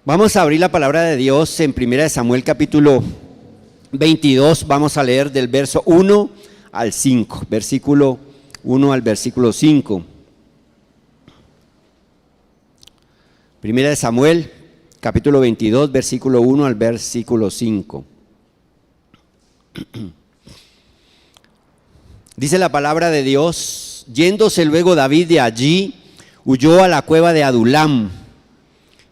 Vamos a abrir la palabra de Dios en 1 Samuel capítulo 22, vamos a leer del verso 1 al 5, versículo 1 al versículo 5. 1 Samuel capítulo 22, versículo 1 al versículo 5. Dice la palabra de Dios: yéndose luego David de allí, huyó a la cueva de Adulam.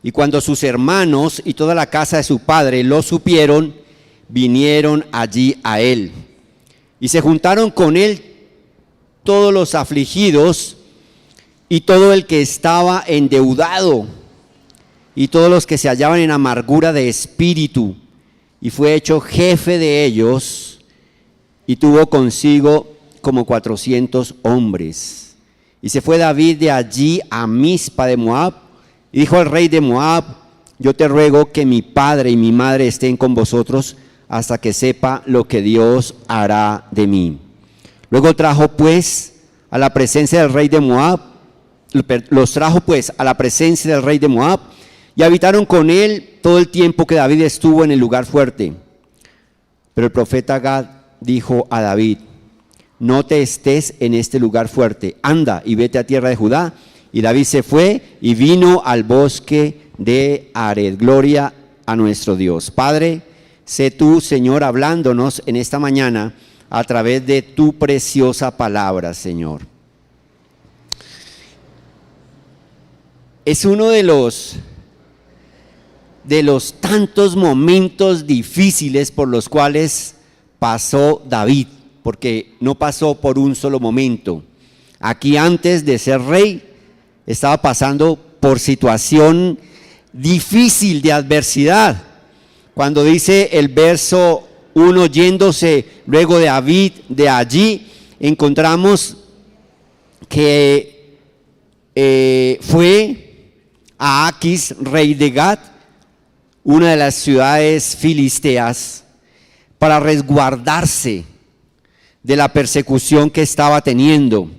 Y cuando sus hermanos y toda la casa de su padre lo supieron, vinieron allí a él. Y se juntaron con él todos los afligidos y todo el que estaba endeudado y todos los que se hallaban en amargura de espíritu. Y fue hecho jefe de ellos y tuvo consigo como 400 hombres. Y se fue David de allí a Mizpa de Moab. Y dijo al rey de Moab: yo te ruego que mi padre y mi madre estén con vosotros hasta que sepa lo que Dios hará de mí. Luego trajo pues a la presencia del rey de Moab, los trajo pues a la presencia del rey de Moab, y habitaron con él todo el tiempo que David estuvo en el lugar fuerte. Pero el profeta Gad dijo a David: no te estés en este lugar fuerte, anda y vete a tierra de Judá. Y David se fue y vino al bosque de Ared. Gloria a nuestro Dios. Padre, sé tú, Señor, hablándonos en esta mañana a través de tu preciosa palabra, Señor. Es uno de los tantos momentos difíciles por los cuales pasó David, porque no pasó por un solo momento. Aquí, antes de ser rey, estaba pasando por situación difícil de adversidad. Cuando dice el verso 1, yéndose luego de David de allí, encontramos que fue a Aquis, rey de Gat, una de las ciudades filisteas, para resguardarse de la persecución que estaba teniendo.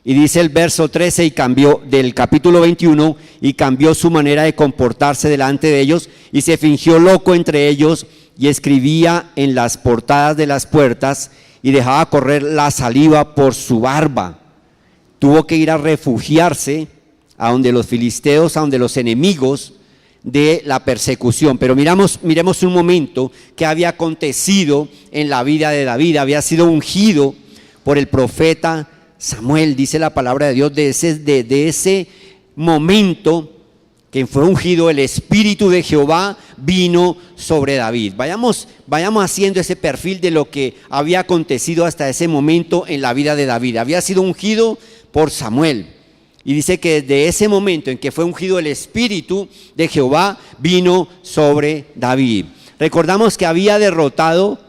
Y dice el verso 13, y cambió del capítulo 21, y cambió su manera de comportarse delante de ellos, y se fingió loco entre ellos, y escribía en las portadas de las puertas, y dejaba correr la saliva por su barba. Tuvo que ir a refugiarse a donde los filisteos, a donde los enemigos de la persecución. Pero miremos un momento que había acontecido en la vida de David. Había sido ungido por el profeta Samuel. Dice la palabra de Dios de ese momento que fue ungido, el Espíritu de Jehová vino sobre David. Vayamos haciendo ese perfil de lo que había acontecido hasta ese momento en la vida de David. Había sido ungido por Samuel. Y dice que desde ese momento en que fue ungido, el Espíritu de Jehová vino sobre David. Recordamos que había derrotado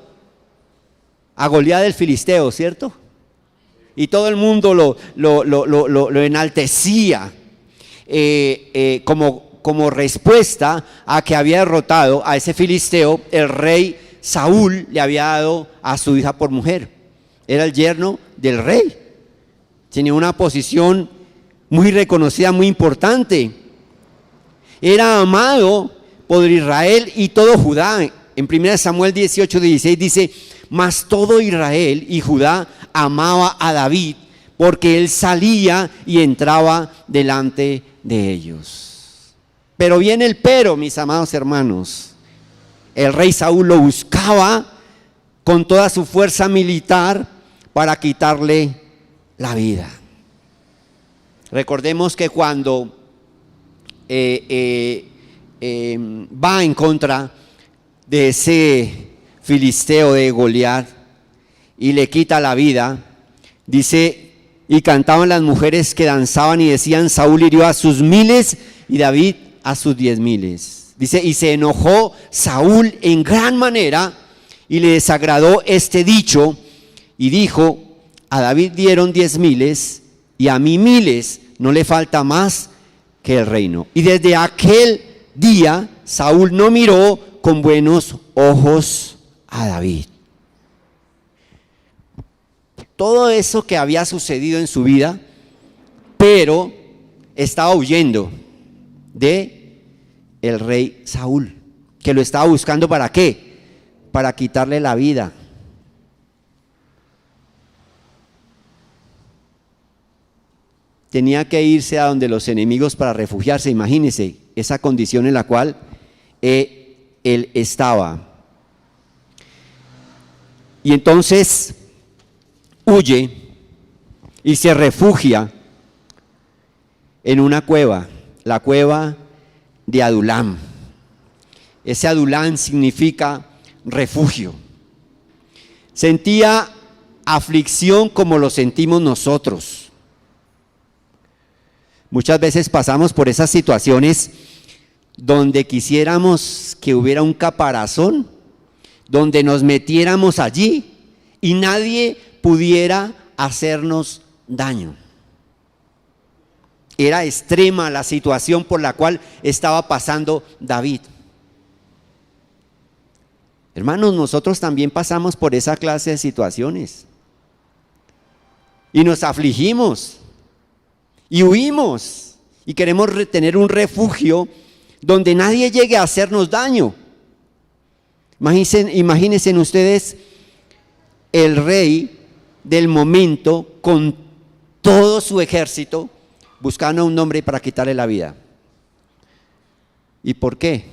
a Goliat el filisteo, ¿cierto? Y todo el mundo lo enaltecía como respuesta a que había derrotado a ese filisteo. El rey Saúl le había dado a su hija por mujer. Era el yerno del rey. Tenía una posición muy reconocida, muy importante. Era amado por Israel y todo Judá. En 1 Samuel 18:16 dice: mas todo Israel y Judá amaba a David, porque él salía y entraba delante de ellos. Pero viene el pero, mis amados hermanos. El rey Saúl lo buscaba con toda su fuerza militar para quitarle la vida. Recordemos que cuando va en contra de ese filisteo de Goliat y le quita la vida, dice: y cantaban las mujeres que danzaban y decían: Saúl hirió a sus 1000 y David a sus 10,000. Dice: y se enojó Saúl en gran manera y le desagradó este dicho, y dijo: a David dieron 10,000 y a mí 1000, no le falta más que el reino. Y desde aquel día Saúl no miró con buenos ojos a David. Todo eso que había sucedido en su vida, pero estaba huyendo de el rey Saúl, que lo estaba buscando ¿para qué? Para quitarle la vida. Tenía que irse a donde los enemigos para refugiarse. Imagínense esa condición en la cual él estaba. Y entonces huye y se refugia en una cueva, la cueva de Adulam. Ese Adulam significa refugio. Sentía aflicción como lo sentimos nosotros. Muchas veces pasamos por esas situaciones donde quisiéramos que hubiera un caparazón, donde nos metiéramos allí y nadie pudiera hacernos daño. Era extrema la situación por la cual estaba pasando David. Hermanos, nosotros también pasamos por esa clase de situaciones y nos afligimos y huimos y queremos tener un refugio donde nadie llegue a hacernos daño. Imagínense ustedes el rey del momento con todo su ejército buscando a un hombre para quitarle la vida. ¿Y por qué?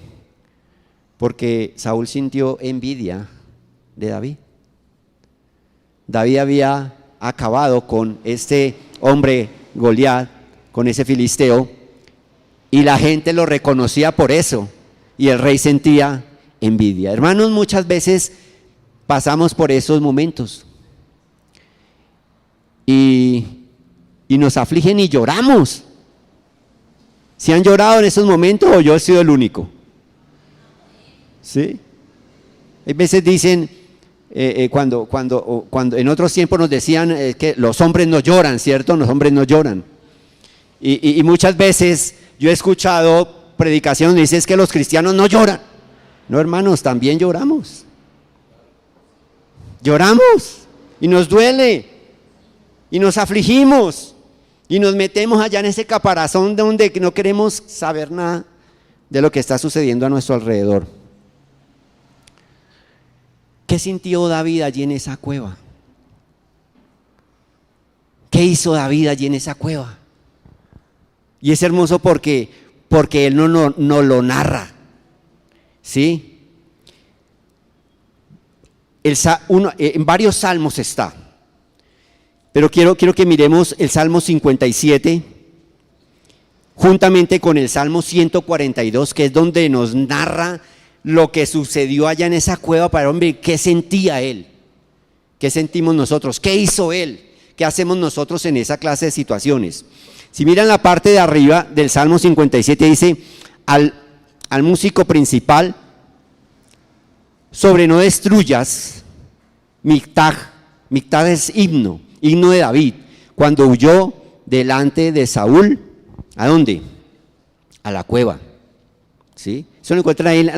Porque Saúl sintió envidia de David. David había acabado con este hombre Goliat, con ese filisteo, y la gente lo reconocía por eso, y el rey sentía envidia. Hermanos, muchas veces pasamos por esos momentos y nos afligen y lloramos. ¿Se han llorado en esos momentos o yo he sido el único? ¿Sí? Hay veces dicen, cuando en otros tiempos nos decían que los hombres no lloran, ¿cierto? Los hombres no lloran. Y muchas veces yo he escuchado predicaciones donde dicen que los cristianos no lloran. No, hermanos, también lloramos. Lloramos y nos duele y nos afligimos y nos metemos allá en ese caparazón donde no queremos saber nada de lo que está sucediendo a nuestro alrededor. ¿Qué sintió David allí en esa cueva? ¿Qué hizo David allí en esa cueva? Y es hermoso porque él no lo narra, ¿sí? En varios salmos está, pero quiero que miremos el Salmo 57 juntamente con el Salmo 142, que es donde nos narra lo que sucedió allá en esa cueva para hombre. ¿Qué sentía él? ¿Qué sentimos nosotros? ¿Qué hizo él? ¿Qué hacemos nosotros en esa clase de situaciones? Si miran la parte de arriba del Salmo 57, dice al músico principal: sobre no destruyas, Mictag es himno de David, cuando huyó delante de Saúl. ¿A dónde? A la cueva. ¿Sí? Eso lo encuentran ahí en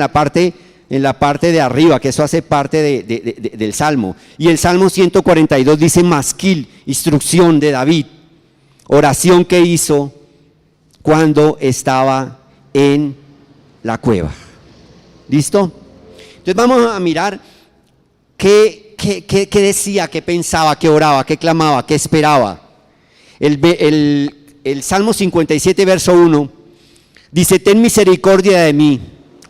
la parte de arriba, que eso hace parte del Salmo. Y el Salmo 142 dice masquil, instrucción de David, oración que hizo cuando estaba en la cueva. ¿Listo? Entonces vamos a mirar qué decía, qué pensaba, qué oraba, qué clamaba, qué esperaba. El Salmo 57, verso 1, dice: ten misericordia de mí,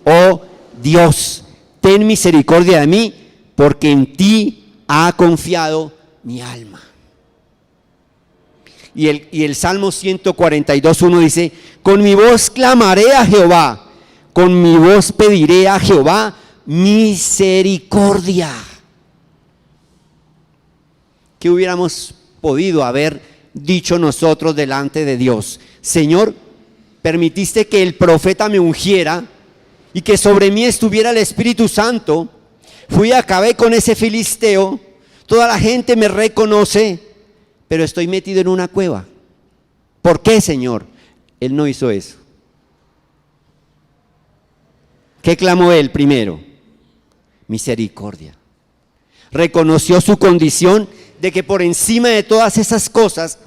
oh Dios, ten misericordia de mí, porque en ti ha confiado mi alma. Y el Salmo 142, 1 dice: con mi voz clamaré a Jehová, con mi voz pediré a Jehová misericordia. ¿Qué hubiéramos podido haber dicho nosotros delante de Dios? Señor, permitiste que el profeta me ungiera y que sobre mí estuviera el Espíritu Santo. Fui y acabé con ese filisteo, toda la gente me reconoce, pero estoy metido en una cueva. ¿Por qué, Señor? Él no hizo eso. ¿Qué clamó él primero? Misericordia. Reconoció su condición de que por encima de todas esas cosas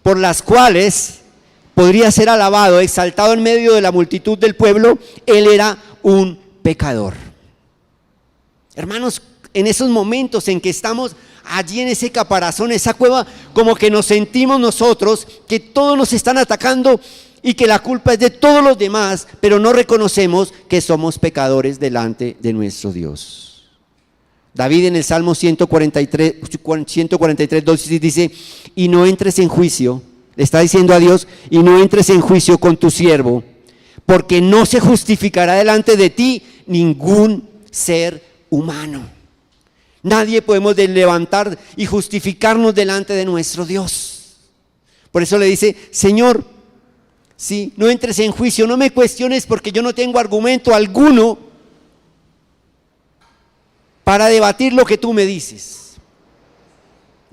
por las cuales podría ser alabado, exaltado en medio de la multitud del pueblo, él era un pecador. Hermanos, en esos momentos en que estamos allí en ese caparazón, esa cueva, como que nos sentimos nosotros que todos nos están atacando y que la culpa es de todos los demás, pero no reconocemos que somos pecadores delante de nuestro Dios. David en el Salmo 143, 2 dice, y no entres en juicio, le está diciendo a Dios, y no entres en juicio con tu siervo, porque no se justificará delante de ti ningún ser humano. Nadie podemos levantar y justificarnos delante de nuestro Dios. Por eso le dice, Señor, sí, no entres en juicio, no me cuestiones porque yo no tengo argumento alguno para debatir lo que tú me dices.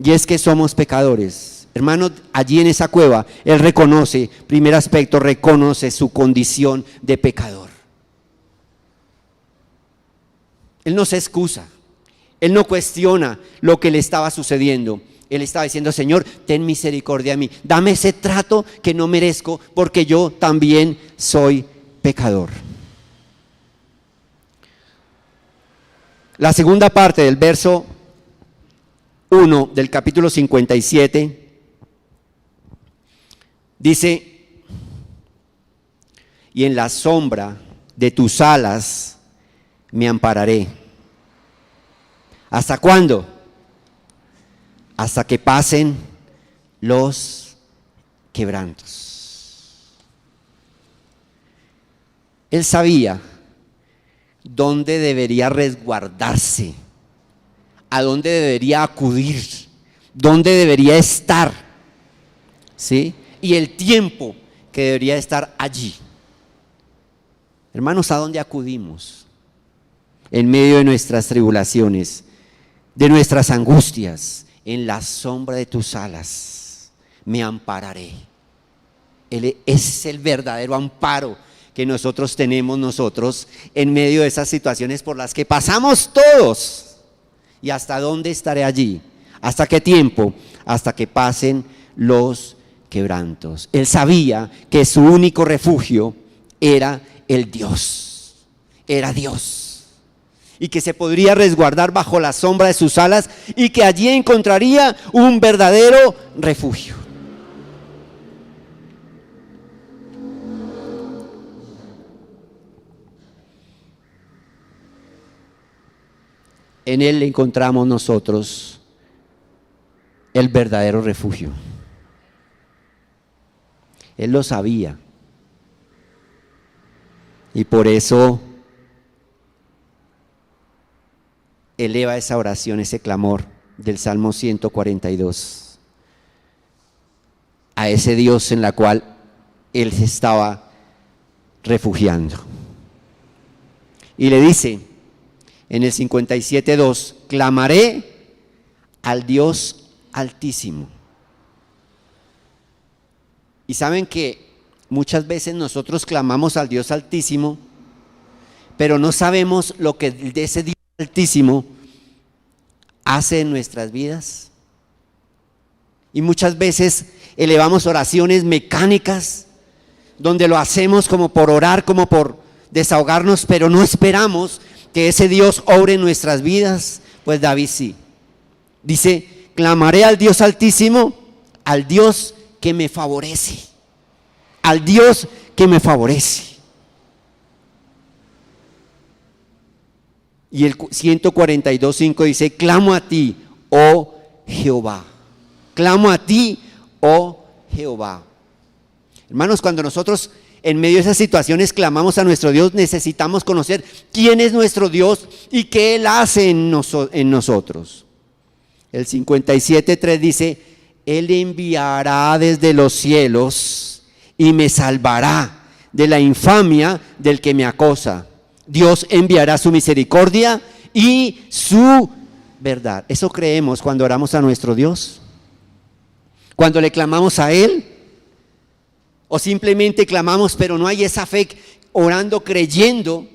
Y es que somos pecadores. Hermanos, allí en esa cueva, él reconoce, primer aspecto, reconoce su condición de pecador. Él no se excusa. Él no cuestiona lo que le estaba sucediendo. Él estaba diciendo, Señor, ten misericordia de mí. Dame ese trato que no merezco porque yo también soy pecador. La segunda parte del verso 1 del capítulo 57 dice, y en la sombra de tus alas me ampararé. ¿Hasta cuándo? Hasta que pasen los quebrantos. Él sabía dónde debería resguardarse, a dónde debería acudir, dónde debería estar, ¿sí? Y el tiempo que debería estar allí. Hermanos, ¿a dónde acudimos? En medio de nuestras tribulaciones, de nuestras angustias, en la sombra de tus alas me ampararé. Él es el verdadero amparo que nosotros tenemos en medio de esas situaciones por las que pasamos todos. ¿Y hasta dónde estaré allí? ¿Hasta qué tiempo? Hasta que pasen los quebrantos. Él sabía que su único refugio era el Dios, era Dios. Y que se podría resguardar bajo la sombra de sus alas y que allí encontraría un verdadero refugio. En Él encontramos nosotros el verdadero refugio. Él lo sabía. Y por eso eleva esa oración, ese clamor del Salmo 142 a ese Dios en la cual él se estaba refugiando. Y le dice en el 57:2, clamaré al Dios Altísimo. Y saben que muchas veces nosotros clamamos al Dios Altísimo, pero no sabemos lo que de ese Dios Altísimo hace en nuestras vidas. Y muchas veces elevamos oraciones mecánicas, donde lo hacemos como por orar, como por desahogarnos, pero no esperamos que ese Dios obre en nuestras vidas. Pues David sí. Dice, clamaré al Dios Altísimo, al Dios que me favorece, al Dios que me favorece. Y el 142:5 dice, clamo a ti, oh Jehová. Clamo a ti, oh Jehová. Hermanos, cuando nosotros en medio de esas situaciones clamamos a nuestro Dios, necesitamos conocer quién es nuestro Dios y qué Él hace en nosotros. El 57:3 dice, Él enviará desde los cielos y me salvará de la infamia del que me acosa. Dios enviará su misericordia y su verdad. Eso creemos cuando oramos a nuestro Dios, cuando le clamamos a Él, o simplemente clamamos pero no hay esa fe, orando creyendo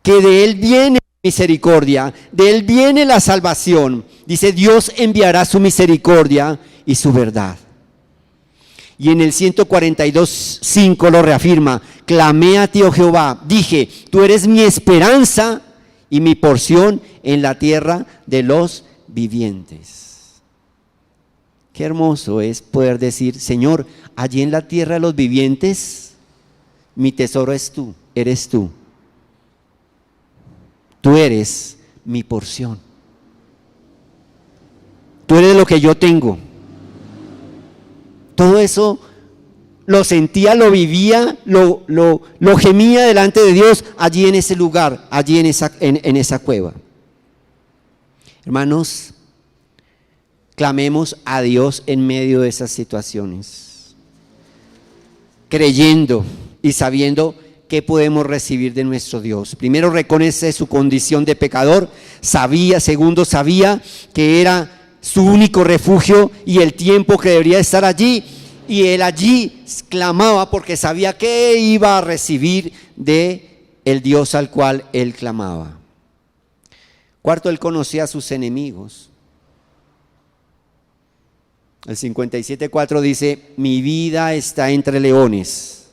que de Él viene misericordia, de Él viene la salvación. Dice, Dios enviará su misericordia y su verdad. Y en el 142:5 lo reafirma: clamé a ti, oh Jehová, dije, tú eres mi esperanza y mi porción en la tierra de los vivientes. Qué hermoso es poder decir: Señor, allí en la tierra de los vivientes, mi tesoro es tú, eres tú. Tú eres mi porción. Tú eres lo que yo tengo. Todo eso lo sentía, lo vivía, lo gemía delante de Dios allí en ese lugar, allí en esa cueva. Hermanos, clamemos a Dios en medio de esas situaciones, creyendo y sabiendo qué podemos recibir de nuestro Dios. Primero, reconoce su condición de pecador. Segundo, sabía que era su único refugio y el tiempo que debería estar allí. Y él allí clamaba porque sabía que iba a recibir de el Dios al cual él clamaba. Cuarto, él conocía a sus enemigos. El 57:4 dice: mi vida está entre leones,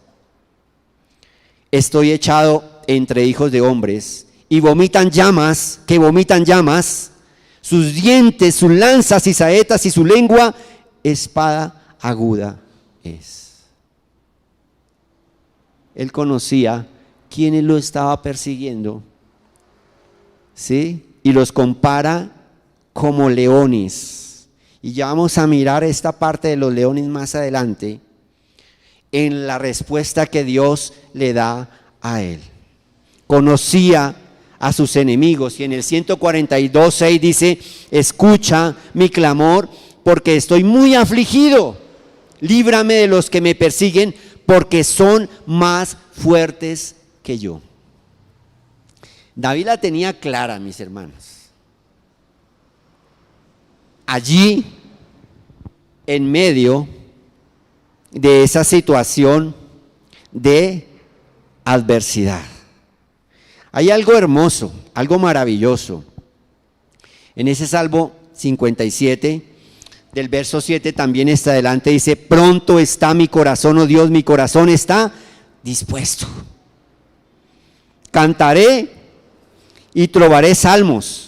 estoy echado entre hijos de hombres, y vomitan llamas, sus dientes, sus lanzas y saetas, y su lengua espada aguda es. Él conocía quiénes lo estaba persiguiendo, ¿sí? Y los compara como leones. Y ya vamos a mirar esta parte de los leones más adelante, en la respuesta que Dios le da a él. Conocía a sus enemigos, y en el 142:6 dice: escucha mi clamor, porque estoy muy afligido, líbrame de los que me persiguen, porque son más fuertes que yo. David la tenía clara, mis hermanos. Allí, en medio de esa situación de adversidad, hay algo hermoso, algo maravilloso. En ese Salmo 57, del verso 7 también está adelante, dice: pronto está mi corazón, oh Dios, mi corazón está dispuesto. Cantaré y trovaré salmos.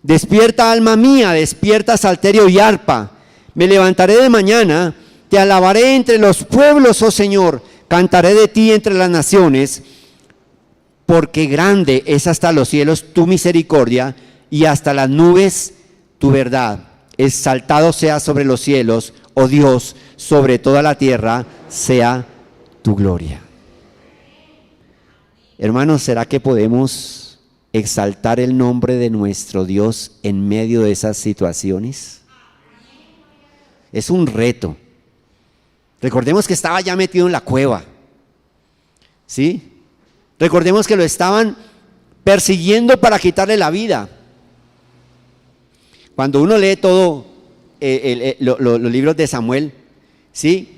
Despierta, alma mía, despierta, salterio y arpa. Me levantaré de mañana, te alabaré entre los pueblos, oh Señor. Cantaré de ti entre las naciones, porque grande es hasta los cielos tu misericordia, y hasta las nubes tu verdad. Exaltado sea sobre los cielos, oh Dios, sobre toda la tierra sea tu gloria. Hermanos, ¿será que podemos exaltar el nombre de nuestro Dios en medio de esas situaciones? Es un reto. Recordemos que estaba ya metido en la cueva, ¿sí? Recordemos que lo estaban persiguiendo para quitarle la vida. Cuando uno lee todo los libros de Samuel, ¿sí?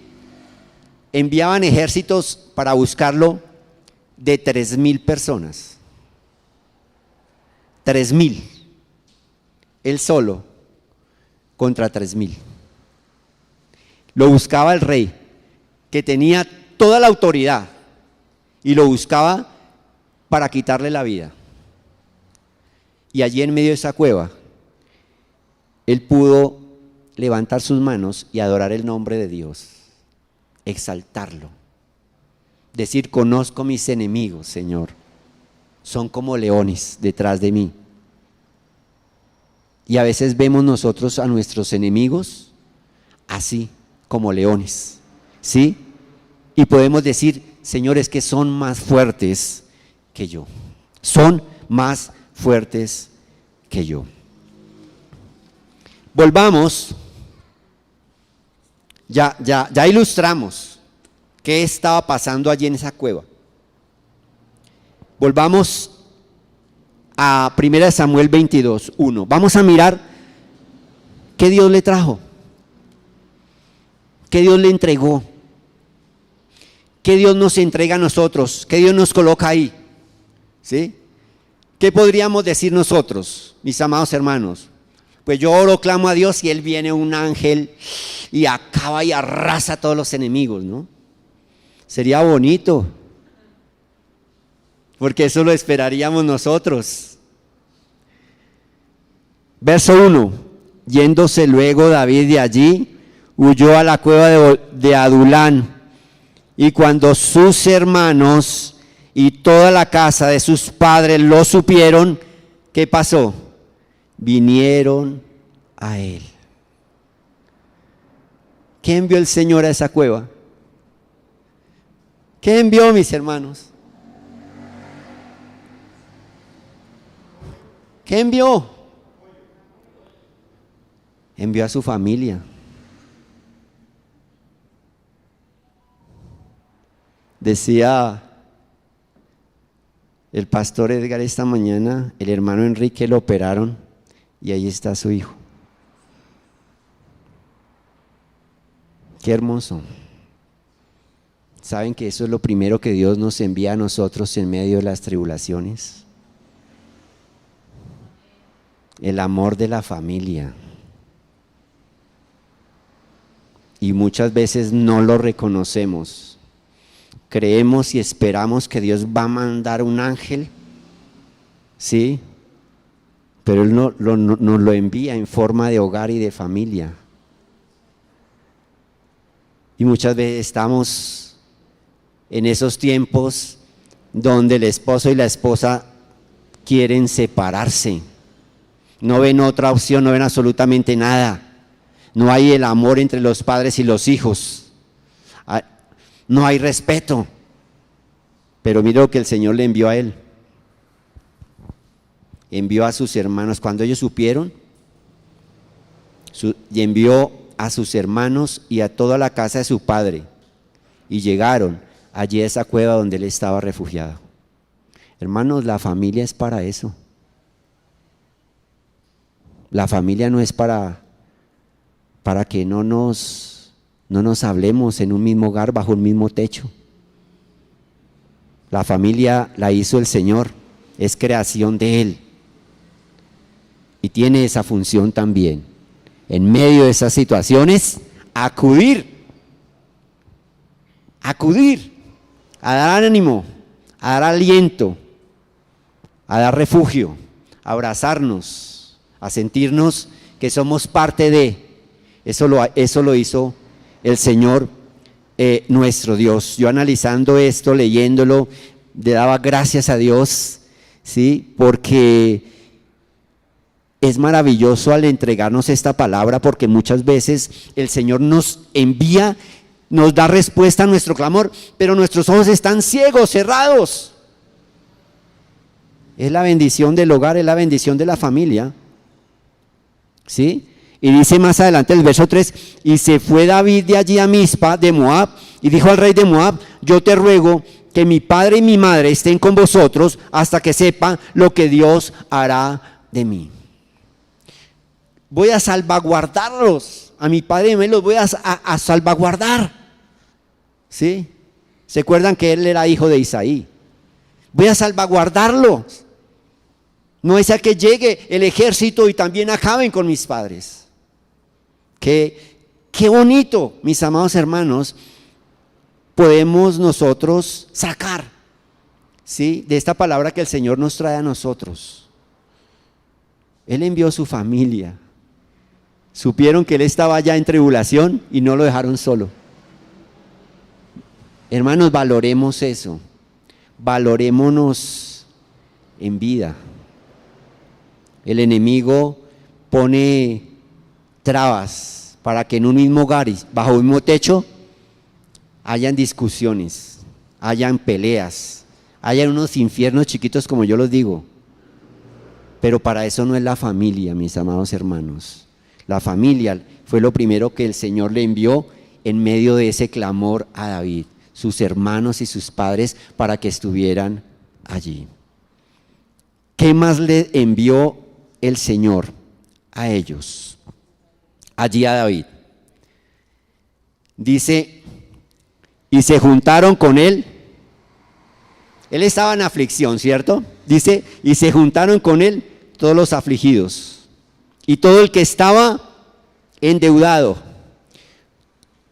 Enviaban ejércitos para buscarlo de 3,000 personas. 3,000. Él solo contra 3,000. Lo buscaba el rey, que tenía toda la autoridad, y lo buscaba para quitarle la vida. Y allí en medio de esa cueva, él pudo levantar sus manos y adorar el nombre de Dios, exaltarlo, decir: conozco mis enemigos, Señor, son como leones detrás de mí. Y a veces vemos nosotros a nuestros enemigos así, como leones, ¿sí? Y podemos decir: Señor, es que son más fuertes que yo, son más fuertes que yo. Volvamos, ya ilustramos qué estaba pasando allí en esa cueva. Volvamos a 1 Samuel 22:1. Vamos a mirar qué Dios le trajo, qué Dios le entregó, qué Dios nos entrega a nosotros, qué Dios nos coloca ahí, ¿sí? ¿Qué podríamos decir nosotros, mis amados hermanos? Pues yo oro, clamo a Dios, y Él viene un ángel y acaba y arrasa a todos los enemigos, ¿no? Sería bonito, porque eso lo esperaríamos nosotros. Verso 1: yéndose luego David de allí, huyó a la cueva de Adulán, y cuando sus hermanos y toda la casa de sus padres lo supieron, ¿qué pasó? Vinieron a él. ¿Qué envió el Señor a esa cueva? ¿Qué envió, mis hermanos? ¿Qué envió? Envió a su familia. Decía el pastor Edgar esta mañana, el hermano Enrique lo operaron y ahí está su hijo. Qué hermoso. ¿Saben que eso es lo primero que Dios nos envía a nosotros en medio de las tribulaciones? El amor de la familia. Y muchas veces no lo reconocemos. Creemos y esperamos que Dios va a mandar un ángel, ¿sí? Pero Él nos lo envía en forma de hogar y de familia. Y muchas veces estamos en esos tiempos donde el esposo y la esposa quieren separarse. No ven otra opción, no ven absolutamente nada. No hay el amor entre los padres y los hijos. No hay respeto. Pero mira lo que el Señor le envió a él. Envió a sus hermanos. Cuando ellos supieron, y envió a sus hermanos y a toda la casa de su padre. Y llegaron allí a esa cueva donde él estaba refugiado. Hermanos, la familia es para eso. La familia no es para que no nos hablemos en un mismo hogar, bajo un mismo techo. La familia la hizo el Señor, es creación de Él. Y tiene esa función también. En medio de esas situaciones, acudir, a dar ánimo, a dar aliento, a dar refugio, a abrazarnos, a sentirnos que somos parte de. Eso lo hizo el Señor nuestro Dios. Yo analizando esto, leyéndolo, le daba gracias a Dios, ¿sí? Porque es maravilloso al entregarnos esta palabra, porque muchas veces el Señor nos envía, nos da respuesta a nuestro clamor, pero nuestros ojos están ciegos, cerrados. Es la bendición del hogar, es la bendición de la familia, ¿sí? Y dice más adelante el verso 3, y se fue David de allí a Mizpa de Moab, y dijo al rey de Moab, yo te ruego que mi padre y mi madre estén con vosotros hasta que sepan lo que Dios hará de mí. Voy a salvaguardarlos, a mi padre y a mí los voy a salvaguardar, ¿sí? ¿Se acuerdan que él era hijo de Isaí? Voy a salvaguardarlos. No es a que llegue el ejército y también acaben con mis padres. Qué bonito, mis amados hermanos, podemos nosotros sacar, ¿sí?, de esta palabra que el Señor nos trae a nosotros. Él envió su familia. Supieron que él estaba ya en tribulación y no lo dejaron solo. Hermanos, valoremos eso. Valorémonos en vida. El enemigo pone trabas para que en un mismo hogar y bajo un mismo techo hayan discusiones, hayan peleas, hayan unos infiernos chiquitos, como yo los digo. Pero para eso no es la familia, mis amados hermanos. La familia fue lo primero que el Señor le envió en medio de ese clamor a David, sus hermanos y sus padres, para que estuvieran allí. ¿Qué más le envió el Señor a ellos? Allí a David. Dice, y se juntaron con él. Él estaba en aflicción, ¿cierto? Dice, y se juntaron con él todos los afligidos y todo el que estaba endeudado,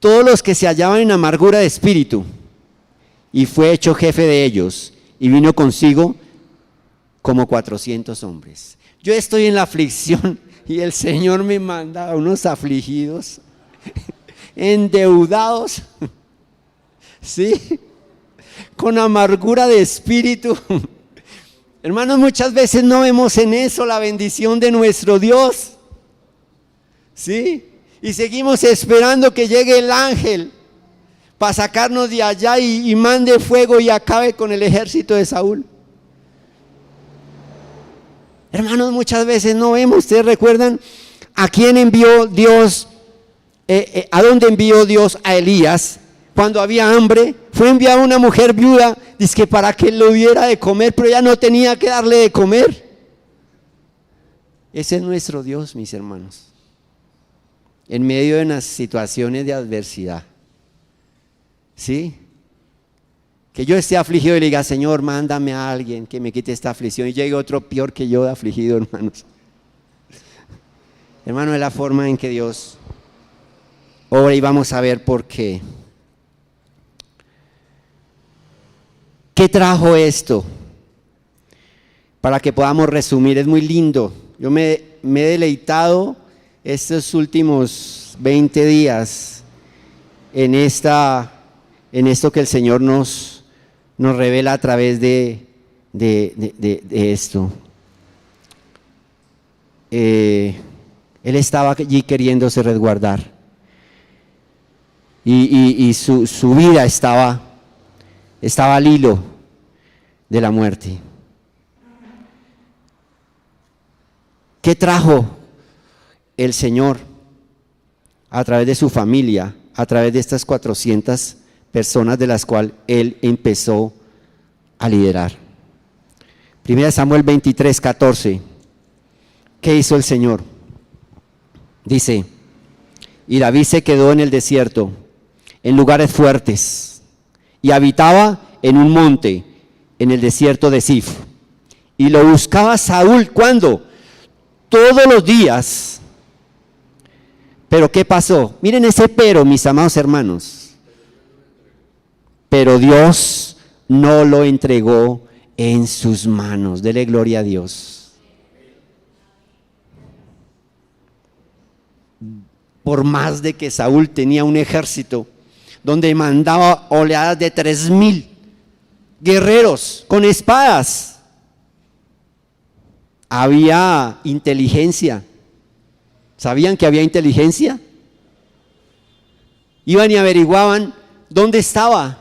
todos los que se hallaban en amargura de espíritu, y fue hecho jefe de ellos, y vino consigo como 400 hombres. Yo estoy en la aflicción y el Señor me manda a unos afligidos, endeudados, ¿sí? Con amargura de espíritu. Hermanos, muchas veces no vemos en eso la bendición de nuestro Dios, ¿sí? Y seguimos esperando que llegue el ángel para sacarnos de allá y mande fuego y acabe con el ejército de Saúl. Hermanos, muchas veces no vemos. ¿Ustedes recuerdan a quién envió Dios? ¿A dónde envió Dios a Elías? Cuando había hambre, fue enviada una mujer viuda, dizque para que lo diera de comer, pero ella no tenía que darle de comer. Ese es nuestro Dios, mis hermanos, en medio de las situaciones de adversidad. ¿Sí? Que yo esté afligido y le diga, Señor, mándame a alguien que me quite esta aflicción, y llegue otro peor que yo de afligido, hermanos. Hermano, es la forma en que Dios obra, y vamos a ver por qué. ¿Qué trajo esto? Para que podamos resumir, es muy lindo. Yo me he deleitado estos últimos 20 días en esto que el Señor nos revela a través de esto. Él estaba allí queriéndose resguardar, y su vida estaba al hilo de la muerte. ¿Qué trajo el Señor a través de su familia, a través de estas 400 personas de las cuales Él empezó a liderar? 1 Samuel 23, 14. ¿Qué hizo el Señor? Dice, y David se quedó en el desierto, en lugares fuertes, y habitaba en un monte, en el desierto de Sif. Y lo buscaba Saúl, ¿cuándo? Todos los días. Pero ¿qué pasó? Miren ese pero, mis amados hermanos. Pero Dios no lo entregó en sus manos. Dele gloria a Dios. Por más de que Saúl tenía un ejército donde mandaba oleadas de 3,000 guerreros con espadas, había inteligencia. ¿Sabían que había inteligencia? Iban y averiguaban dónde estaba,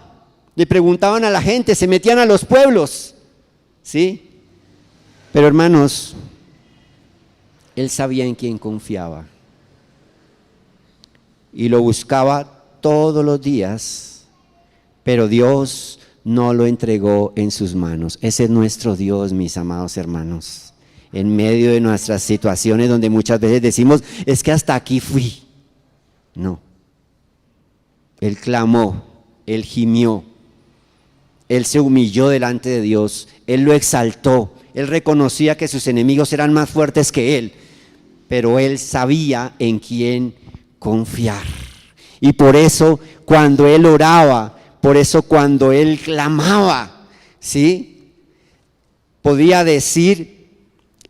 le preguntaban a la gente, se metían a los pueblos, ¿sí? Pero hermanos, él sabía en quién confiaba y lo buscaba todos los días, pero Dios no lo entregó en sus manos. Ese es nuestro Dios, mis amados hermanos. En medio de nuestras situaciones donde muchas veces decimos, es que hasta aquí fui. No. Él clamó, él gimió, él se humilló delante de Dios, él lo exaltó, él reconocía que sus enemigos eran más fuertes que él, pero él sabía en quién confiar. Y por eso cuando él oraba, por eso cuando él clamaba, ¿sí? Podía decir,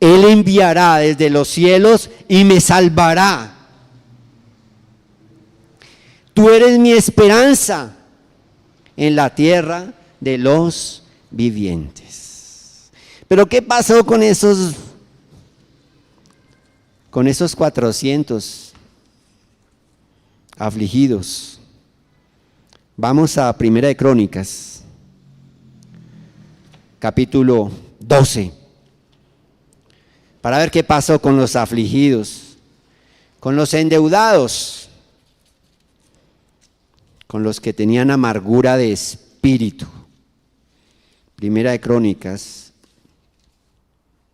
Él enviará desde los cielos y me salvará. Tú eres mi esperanza en la tierra de los vivientes. Pero ¿qué pasó con esos 400 afligidos? Vamos a Primera de Crónicas, capítulo 12. Para ver qué pasó con los afligidos, con los endeudados, con los que tenían amargura de espíritu. Primera de Crónicas,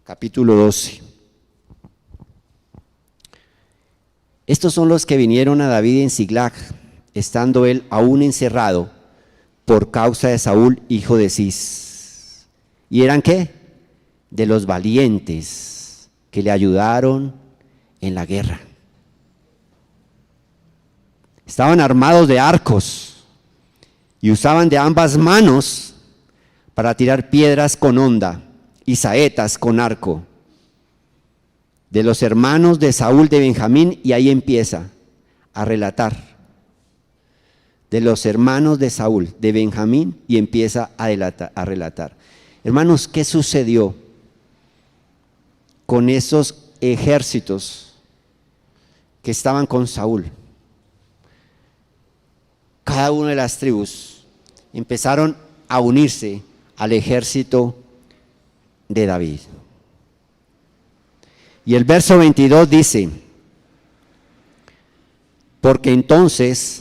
capítulo 12. Estos son los que vinieron a David en Siglag, estando él aún encerrado por causa de Saúl, hijo de Cis. ¿Y eran qué? De los valientes que le ayudaron en la guerra. Estaban armados de arcos y usaban de ambas manos para tirar piedras con honda y saetas con arco. De los hermanos de Saúl de Benjamín, y ahí empieza a relatar. De los hermanos de Saúl de Benjamín, y empieza a relatar. Hermanos, ¿qué sucedió con esos ejércitos que estaban con Saúl? Cada una de las tribus empezaron a unirse al ejército de David. Y el verso 22 dice: porque entonces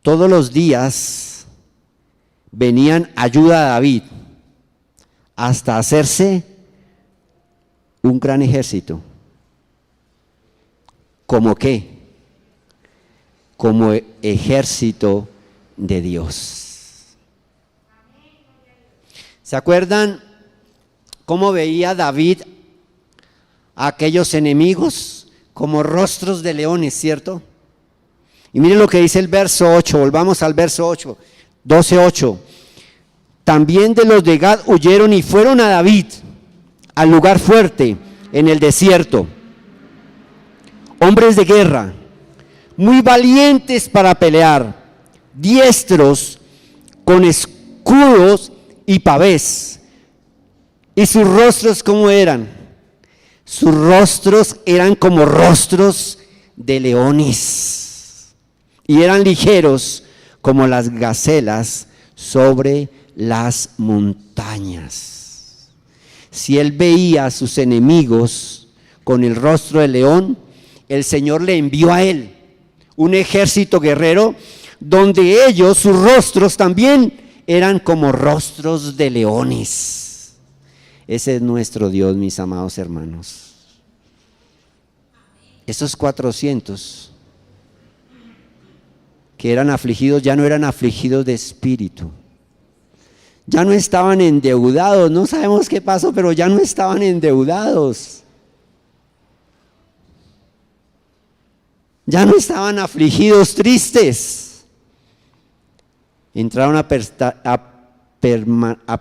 todos los días venían ayuda a David hasta hacerse un gran ejército. ¿Cómo qué? Como ejército de Dios. ¿Se acuerdan cómo veía David a aquellos enemigos? Como rostros de leones, ¿cierto? Y miren lo que dice el verso 8, volvamos al verso 8, 12:8. También de los de Gad huyeron y fueron a David, al lugar fuerte, en el desierto. Hombres de guerra, muy valientes para pelear, diestros con escudos y pavés. ¿Y sus rostros cómo eran? Sus rostros eran como rostros de leones, y eran ligeros como las gacelas sobre las montañas. Si él veía a sus enemigos con el rostro de león, el Señor le envió a él un ejército guerrero, donde ellos, sus rostros también eran como rostros de leones. Ese es nuestro Dios, mis amados hermanos. Esos 400 que eran afligidos, ya no eran afligidos de espíritu, ya no estaban endeudados. No sabemos qué pasó, pero ya no estaban endeudados. Ya no estaban afligidos, tristes. Entraron a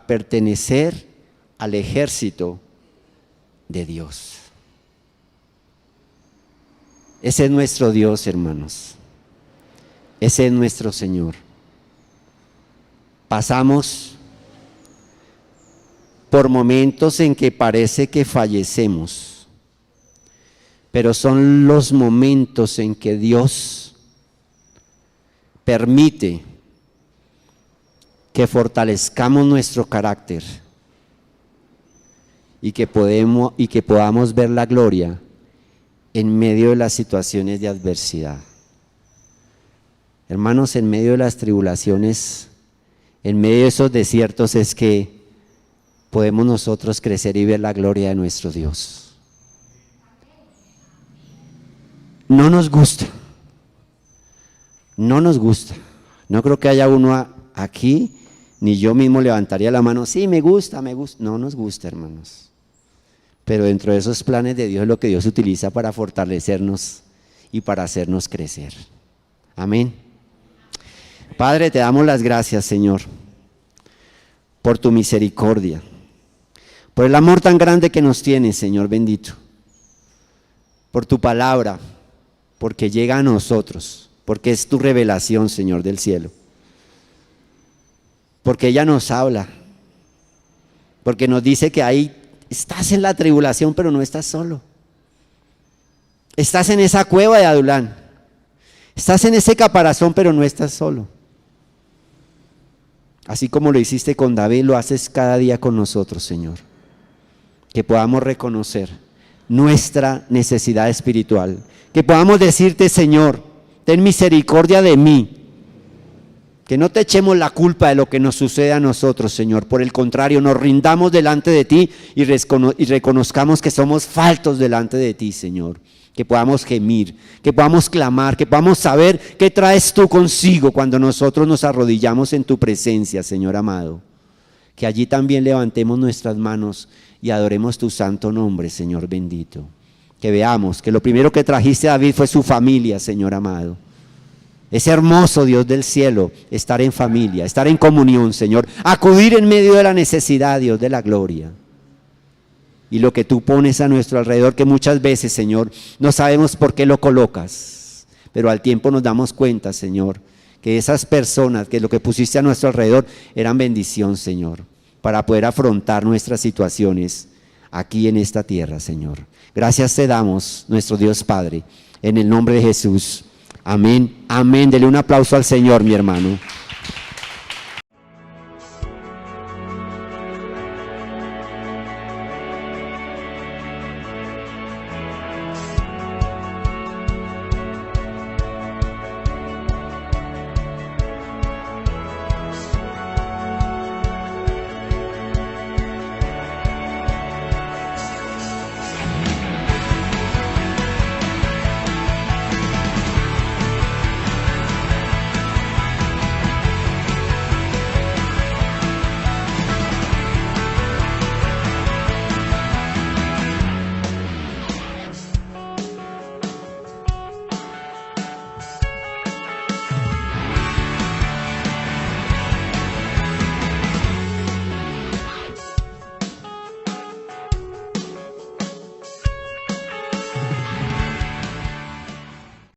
pertenecer al ejército de Dios. Ese es nuestro Dios, hermanos. Ese es nuestro Señor. Pasamos por momentos en que parece que fallecemos, pero son los momentos en que Dios permite que fortalezcamos nuestro carácter y que podamos ver la gloria en medio de las situaciones de adversidad. Hermanos, en medio de las tribulaciones, en medio de esos desiertos, es que podemos nosotros crecer y ver la gloria de nuestro Dios. No nos gusta, no creo que haya uno aquí, ni yo mismo levantaría la mano, sí, me gusta, no nos gusta, hermanos, pero dentro de esos planes de Dios es lo que Dios utiliza para fortalecernos y para hacernos crecer. Amén. Padre, te damos las gracias, Señor, por tu misericordia, por el amor tan grande que nos tienes, Señor bendito, por tu palabra, porque llega a nosotros, porque es tu revelación, Señor del cielo, porque ella nos habla, porque nos dice que ahí estás en la tribulación, pero no estás solo. Estás en esa cueva de Adulán, estás en ese caparazón, pero no estás solo. Así como lo hiciste con David, lo haces cada día con nosotros, Señor. Que podamos reconocer nuestra necesidad espiritual, que podamos decirte, Señor, ten misericordia de mí, que no te echemos la culpa de lo que nos sucede a nosotros, Señor. Por el contrario, nos rindamos delante de ti y reconozcamos que somos faltos delante de ti, Señor. Que podamos gemir, que podamos clamar, que podamos saber qué traes tú consigo cuando nosotros nos arrodillamos en tu presencia, Señor amado. Que allí también levantemos nuestras manos y adoremos tu santo nombre, Señor bendito. que veamos que lo primero que trajiste a David fue su familia, Señor amado. Es hermoso, Dios del cielo, estar en familia, estar en comunión, Señor. Acudir en medio de la necesidad, Dios de la gloria. Y lo que tú pones a nuestro alrededor, que muchas veces, Señor, no sabemos por qué lo colocas. Pero al tiempo nos damos cuenta, Señor, que esas personas, que lo que pusiste a nuestro alrededor, eran bendición, Señor, para poder afrontar nuestras situaciones aquí en esta tierra, Señor. Gracias te damos, nuestro Dios Padre, en el nombre de Jesús. Amén, amén. Dele un aplauso al Señor, mi hermano.